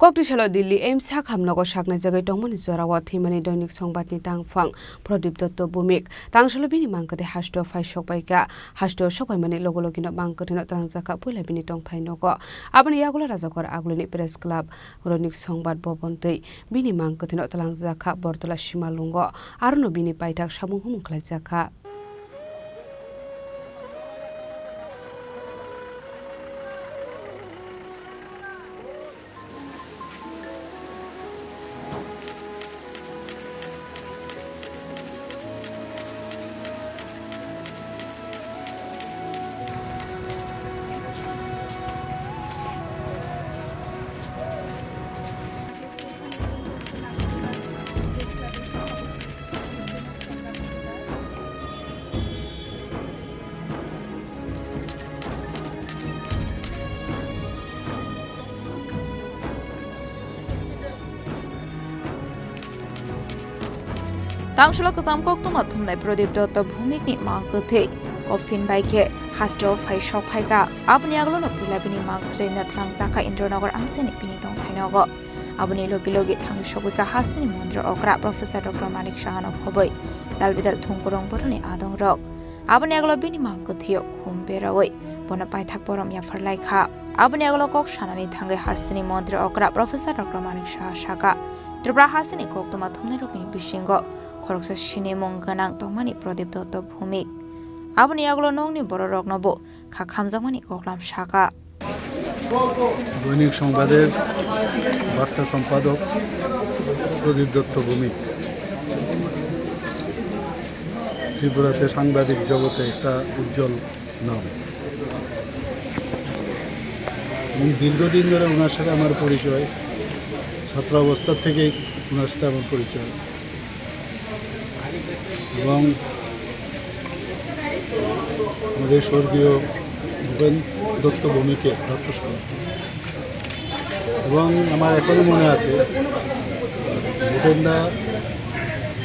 Koktisalo Delhi aims Hakhamnago Shakna Jagai Dongmani Zorawat Thimani Dainik Songbatni Tangfang Pradip Dotto Bhumik Tangsalo Bini Mangkate Hashto Phai Shokbaika Hashto Shokbaimani Logologino Bangkatino Tangjaka Pula Bini Tongthainogo Abani Yagula Razakor Agluni Press Club Ronik Songbat Bobontei Bini Mangkatino Tangjaka Bortola Shimalungo Arno Bini Paitak Shamuhum Klajaka Tangsalo Kazamkok to Matumne Pradip Dotto Bhumik ni Mangkathe Coffin Baike Hasto Phai Shokhaika Abni Aglono Pilabini Mangkre Natlangzaka Indranagar Amseni Pinitong Thainogo Abni Logilogi Thang Shokika Hastini Mondra Okra Professor Dr. Manik Shahanov Khoboi Dalbidal Thungkurong Boroni Adong Rok Abni Aglo Bini Mangkathio Khumberawoi Bonapai Thak Borom Yafar Laika Abni Aglo Kok Shanani Thange Hastini Mondra Okra Professor Dr. Manik Shahashaka Tribra Hastini Kok to Matumne Rukni Bishingo Koroksa Shine Monganang Tomani Pradip Dotto Bhumik Abni Aglo Nongni Bororok Nobo Kakhamjamani Koklam Shaka দৈনিক সংবাদের বার্তা সম্পাদক প্রদীপ দত্ত ভৌমিক ত্রিপুরাতে সাংবাদিক জগতে একটা উজ্জ্বল নাম। দীর্ঘদিন ধরে ওনার সাথে আমার পরিচয়, ছাত্র অবস্থা থেকেই ওনার সাথে আমার পরিচয় এবং আমাদের স্বর্গীয় ভূপেন দত্ত ভৌমিকের রক্তস্পর্শ এবং আমার এখনও মনে আছে ভূপেনদা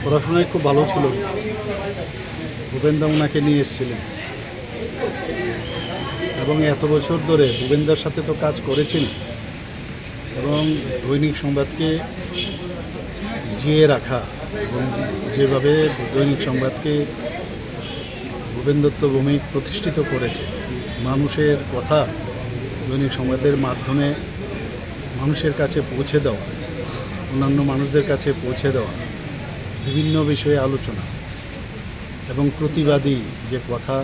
পড়াশোনায় খুব ভালো ছিল। ভূপেনদা ওনাকে নিয়ে এসেছিলেন এবং এত বছর ধরে ভূপেনদার সাথে তো কাজ করেছেন এবং দৈনিক সংবাদকে জিয়ে রাখা এবং যেভাবে দৈনিক সংবাদকে ভূপেন দত্ত ভৌমিক প্রতিষ্ঠিত করেছে, মানুষের কথা দৈনিক সংবাদের মাধ্যমে মানুষের কাছে পৌঁছে দেওয়া, অন্যান্য মানুষদের কাছে পৌঁছে দেওয়া, বিভিন্ন বিষয়ে আলোচনা এবং প্রতিবাদী যে কথা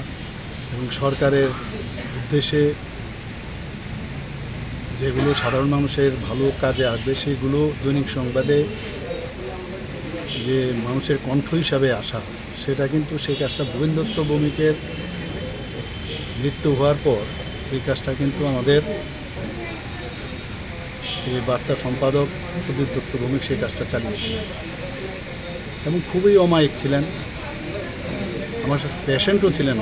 এবং সরকারের উদ্দেশ্যে যেগুলো সাধারণ মানুষের ভালো কাজে আসবে সেগুলো দৈনিক সংবাদে যে মানুষের কণ্ঠ হিসাবে আসা, সেটা কিন্তু সেই কাজটা ভূপেন দত্ত ভৌমিকের মৃত্যু হওয়ার পর এই কাজটা কিন্তু আমাদের এই বার্তা সম্পাদক প্রদীপ দত্ত ভৌমিক সেই কাজটা চালিয়েছিলেন এবং খুবই অমায়িক ছিলেন। আমার সাথে পেশেন্টও ছিলেন,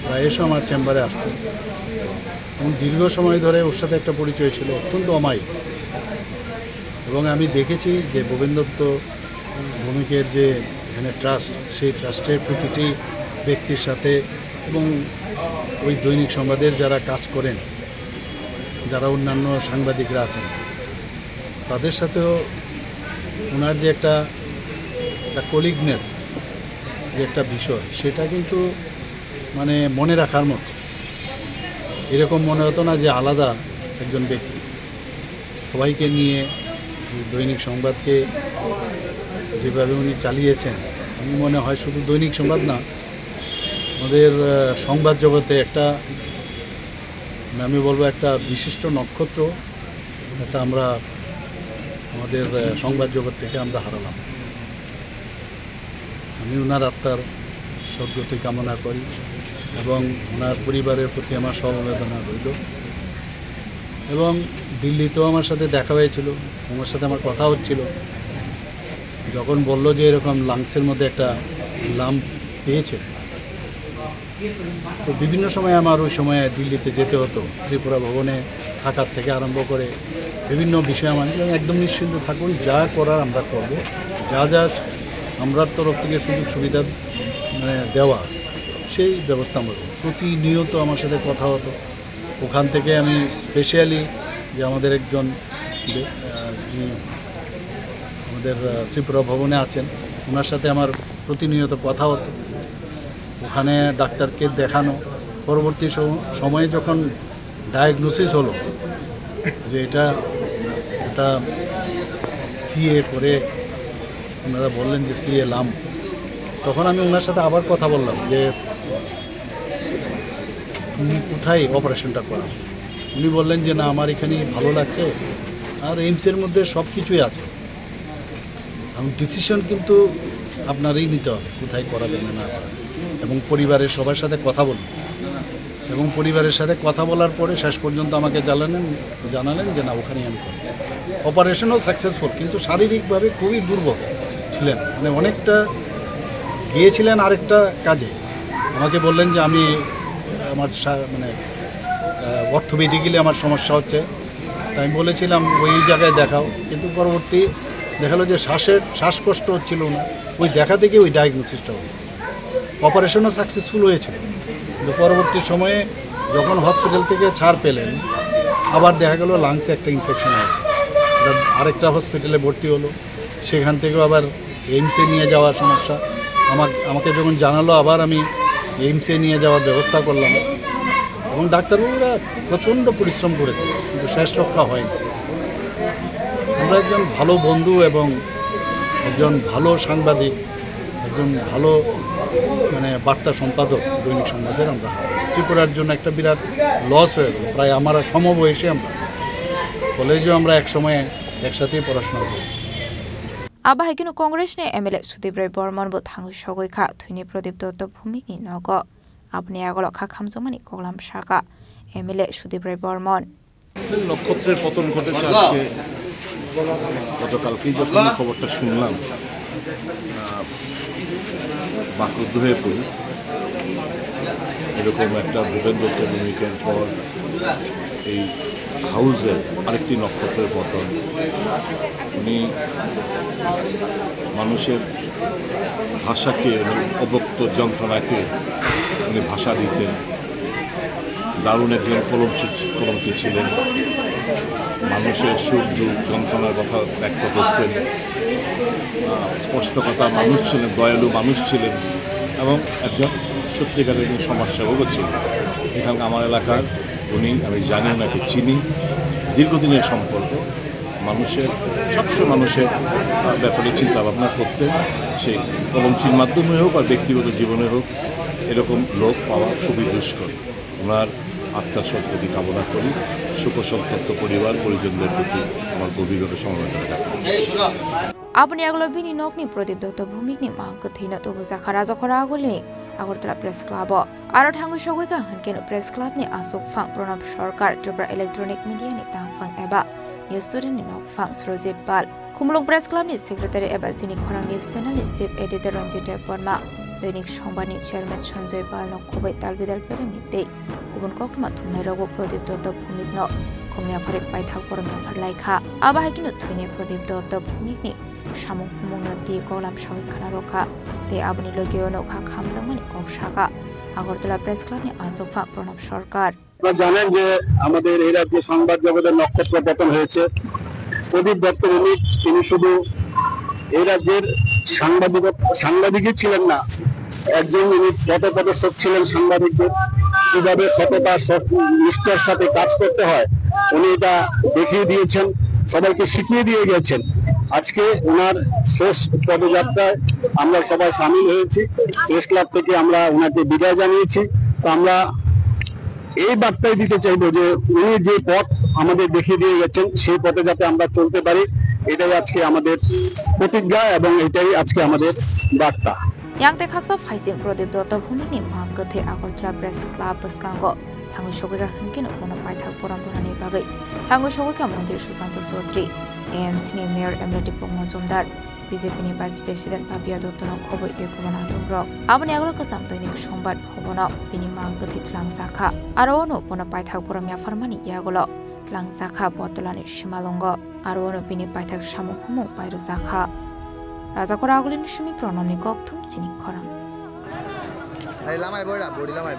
প্রায় এসে আমার চেম্বারে আসতেন এবং দীর্ঘ সময় ধরে ওর সাথে একটা পরিচয় ছিল, অত্যন্ত অমায়িক। এবং আমি দেখেছি যে ভূপেন দত্ত ভৌমিকের যে এখানে ট্রাস্ট, সেই ট্রাস্টের প্রতিটি ব্যক্তির সাথে এবং ওই দৈনিক সংবাদের যারা কাজ করেন, যারা অন্যান্য সাংবাদিকরা আছেন, তাদের সাথেও ওনার যে একটা কলিগনেস যে একটা বিষয়, সেটা কিন্তু মানে মনে রাখার মতো। এরকম মনে হতো না যে আলাদা একজন ব্যক্তি, সবাইকে নিয়ে দৈনিক সংবাদকে যেভাবে উনি চালিয়েছেন, আমি মনে হয় শুধু দৈনিক সংবাদ না, আমাদের সংবাদ জগতে একটা, আমি বলবো একটা বিশিষ্ট নক্ষত্র এটা আমরা আমাদের সংবাদ জগৎ থেকে আমরা হারালাম। আমি ওনার আত্মার সদ্গতি কামনা করি এবং ওনার পরিবারের প্রতি আমার সমবেদনা রইল। এবং দিল্লিতেও আমার সাথে দেখা হয়েছিল, আমার সাথে আমার কথা হচ্ছিল, যখন বলল যে এরকম লাংসের মধ্যে একটা লাম্প পেয়েছে, তো বিভিন্ন সময় আমার ওই সময় দিল্লিতে যেতে হতো, ত্রিপুরা ভবনে থাকার থেকে আরম্ভ করে বিভিন্ন বিষয় আমার একদম নিশ্চিন্ত থাকুন, যা করার আমরা করব, যা যা আমরার তরফ থেকে সুযোগ সুবিধা দেওয়া সেই ব্যবস্থা আমরা করব। প্রতিনিয়ত আমার সাথে কথা হতো। ওখান থেকে আমি স্পেশালি যে আমাদের একজন যিনি আমাদের ত্রিপুরা ভবনে আছেন, ওনার সাথে আমার প্রতিনিয়ত কথা হতো। ওখানে ডাক্তারকে দেখানো, পরবর্তী সময়ে যখন ডায়াগনোসিস হলো যে এটা সিএ করে ওনারা বললেন যে সিএ লাম, তখন আমি ওনার সাথে আবার কথা বললাম যে তুমি কোথায় অপারেশনটা করা। উনি বললেন যে না, আমার এখানে ভালো লাগছে, আর এইমসের মধ্যে সব কিছুই আছে। ডিসিশন কিন্তু আপনারই নিতে হবে কোথায় করাবেন না করা, এবং পরিবারের সবার সাথে কথা বলুন। এবং পরিবারের সাথে কথা বলার পরে শেষ পর্যন্ত আমাকে জানালেন যে না, ওখানেই আমি করি। অপারেশনও সাকসেসফুল, কিন্তু শারীরিকভাবে খুবই দুর্বল ছিলেন, মানে অনেকটা গিয়েছিলেন আরেকটা কাজে। আমাকে বললেন যে আমি আমার মানে অর্থোপেডিক্যালি আমার সমস্যা হচ্ছে, তাই আমি বলেছিলাম ওই জায়গায় দেখাও, কিন্তু পরবর্তী দেখালো যে শ্বাসকষ্ট হচ্ছিল না, ওই দেখা থেকে ওই ডায়াগনোসিসটা হলো। অপারেশনও সাকসেসফুল হয়েছিল, কিন্তু পরবর্তী সময়ে যখন হসপিটাল থেকে ছাড় পেলেন, আবার দেখা গেল লাংসে একটা ইনফেকশন হয়, আরেকটা হসপিটালে ভর্তি হলো। সেখান থেকেও আবার এইমসে নিয়ে যাওয়ার সমস্যা। আমাকে যখন জানালো, আবার আমি এইমসে নিয়ে যাওয়ার ব্যবস্থা করলাম, এবং ডাক্তারবাবুরা প্রচণ্ড পরিশ্রম করেছে, কিন্তু শেষ রক্ষা হয়নি। আমরা একজন ভালো বন্ধু এবং একজন ভালো সাংবাদিক, একজন ভালো মানে বার্তা সম্পাদক দৈনিক সংবাদের আমরা ত্রিপুরার জন্য একটা বিরাট লস হয়ে গেল। প্রায় আমার সমবয়সী আমরা কলেজেও আমরা একসময় একসাথেই পড়াশোনা করি। আবা হাইকিনো কংগ্রেস ने एमएलए सुदीप राय बर्मन बो थांगु सगैखा थुइनि प्रदीप दत्त भूमिकनि नग আপনি আগল খা খামজমানি কগলাম শাখা एमएलए सुदीप राय बर्मन নক্ষত্রের পতন ঘটেছে আজকে। গতকালকেই যখন খবরটা শুনলাম, বাকরুদ্ধ হয়ে পড়ি। এরকম একটা ভূপেন দত্ত ভূমিকার পর এই হাউসের আরেকটি নক্ষত্রের পতন। উনি মানুষের ভাষাকে, অবক্ত যন্ত্রণাকে উনি ভাষা দিতেন। দারুণ একজন কলমচি ছিলেন। মানুষের সুখ দুঃখ যন্ত্রণার কথা ব্যক্ত করতেন। স্পষ্টকতা মানুষ ছিলেন, দয়ালু মানুষ ছিলেন, এবং একজন সত্যিকারের একজন সমাজসেবকও ছিলেন। এখানে আমার এলাকার উনি, আমি জানি ওনাকে চিনি, দীর্ঘদিনের সম্পর্ক। মানুষের সবসময় মানুষের ব্যাপারে চিন্তা ভাবনা করতেন, সেই কলমচির মাধ্যমে হোক আর ব্যক্তিগত জীবনে হোক। এরকম লোক পাওয়া খুবই দুষ্কর। ওনার আত্মার সদ্গতি কামনা করি। শোকসন্তপ্ত পরিবার পরিজনদের প্রতি আমার গভীরভাবে সমবেদনা জ্ঞাপন। আপনি আগলো বিনি নকনি প্রদীপ দত্ত ভূমিকনি মাংক থিন তবু জাখা রাজখরা আগলিনি আগরতলা প্রেস ক্লাব আরো থাঙ্গু সগৈকা হনকেন প্রেস ক্লাবনি আসুক ফাং প্রণব সরকার ত্রিপুরা ইলেকট্রনিক মিডিয়াनि तांफां एबा निउज स्टुडिय'नि नकफां सुरजित पाल खुमलुं प्रेस क्लाबनि सेक्रेटारि एबा जिनि खौरां निउज चेनेलनि चिफ एडिटर रन्जित देबबर्मा दैनिक संबादनि चेयारमेन सञ्जय पाल नखुबै तालबिदाल पेरेनि दै गुबुन कक्रमा थुमनाय रगु प्रदीप दत्त भूमिकनो खमिया फारि पाइथाक परमिया फारलायखा आबा हाकिनो थुइने प्रदीप दत्त भूमिकनि सामुं हुमुंनो दी गलाम सावि खाना रखा ते आबनि लगेयो नखा खामजांमानि कक्साका আগরতলা প্রেস ক্লাবে আসুফা প্রণব সরকার। আপনারা জানেন যে আমাদের এই রাজ্যে সংবাদ জগতের নক্ষত্র পতন হয়েছে। প্রদীপ দত্ত ভৌমিক তিনি শুধু এই রাজ্যের সাংবাদিকই ছিলেন না, একজন উনি পদপ্রদর্শক ছিলেন সাংবাদিকদের কিভাবে সততা নিষ্ঠার সাথে কাজ করতে হয় উনি এটা দেখিয়ে দিয়েছেন, সবাইকে শিখিয়ে দিয়ে গেছেন। আজকে ওনার শেষ পদযাত্রায় আমরা সবাই সামিল হয়েছি। প্রেস ক্লাব থেকে আমরা ওনাকে বিদায় জানিয়েছি। তো আমরা এই বার্তাই দিতে চাইবো যে উনি যে পথ আমাদের দেখিয়ে দিয়ে গেছেন সেই পথে যাতে আমরা চলতে পারি, এটাই আজকে আমাদের প্রতিজ্ঞা এবং এটাই আজকে আমাদের বার্তা। Yang Tekaksa Faising Prodip Dotto Bhumikni Mangkathe Agortala Press Club Baskango Thangu Sogeka Hunkin Upono Paithak Poramburani Bagai Thangu Sogeka Mantri Susanto Chaudhary AMC ni Mayor Emre Dipok Majumdar BJP ni Vice President Babia Dotto no Khoboi Dekubana Dungro Aboni Aglo Kasam Dainik Songbad Bhobono Bini Mangkathe Tlangsakha Aro no Upono Paithak Poramya Farmani Yagolo Tlangsakha Botolani Shimalongo Aro no Bini Paithak Shamu Humu Pairuzakha রাজাকরা আগলিন Sumi প্রণমনি গকথুম চিনি খরাম আরে লামাই বড়া বড়ি লামাই